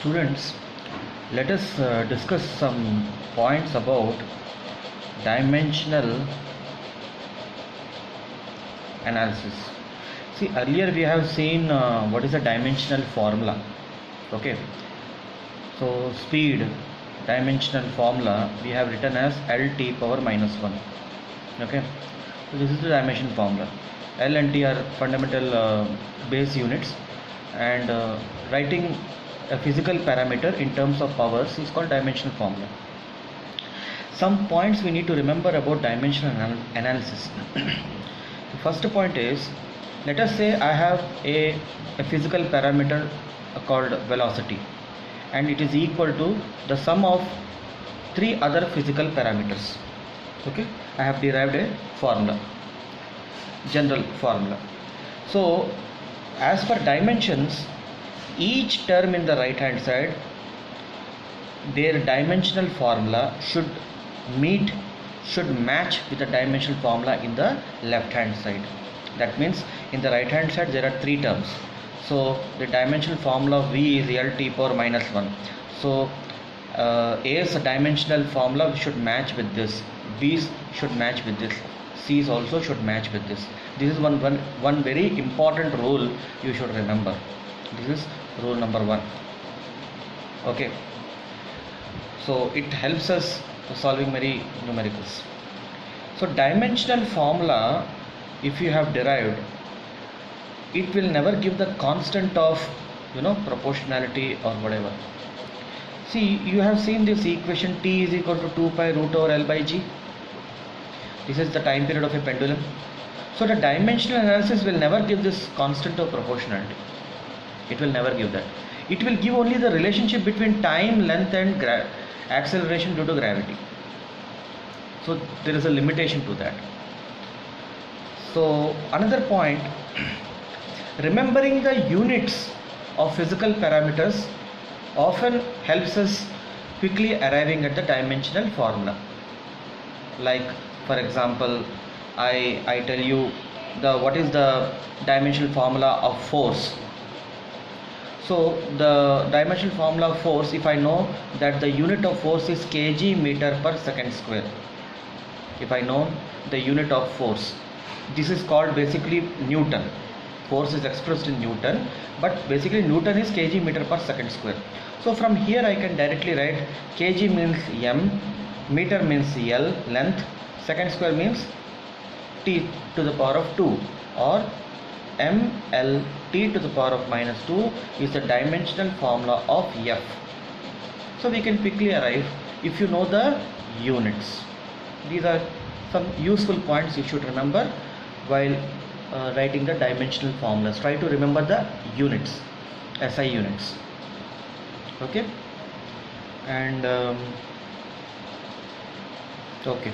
Students, let us discuss some points about dimensional analysis. See, earlier we have seen what is a dimensional formula. Okay, so speed dimensional formula we have written as LT power minus 1. Okay, so this is the dimension formula. L and T are fundamental base units, and writing a physical parameter in terms of powers is called dimensional formula. Some points we need to remember about dimensional analysis. The first point is, let us say I have a physical parameter called velocity, and it is equal to the sum of three other physical parameters. Okay, I have derived a formula, general formula. So as for dimensions, each term in the right hand side, their dimensional formula should match with the dimensional formula in the left hand side. That means in the right hand side there are three terms. So the dimensional formula of V is LT power minus 1. So A's dimensional formula should match with this, B's should match with this, C's also should match with this. This is one very important rule you should remember. This is rule number 1. Okay, so it helps us solving many numericals. So dimensional formula, if you have derived, it will never give the constant of proportionality or whatever. See, you have seen this equation T is equal to 2 pi root over L by G. This is the time period of a pendulum. So the dimensional analysis will never give this constant of proportionality. It will never give that. It will give only the relationship between time, length and acceleration due to gravity. So there is a limitation to that. So another point, remembering the units of physical parameters often helps us quickly arriving at the dimensional formula. Like for example, I tell you what is the dimensional formula of force. So the dimensional formula of force, if I know that the unit of force is kg meter per second square, if I know the unit of force, this is called basically Newton. Force is expressed in Newton, but basically Newton is kg meter per second square. So from here I can directly write kg means m, meter means L, length, second square means t to the power of 2, or ml t to the power of minus 2 is the dimensional formula of F. So we can quickly arrive if you know the units. These are some useful points you should remember while writing the dimensional formulas. Try to remember the units, SI units. Okay, and okay.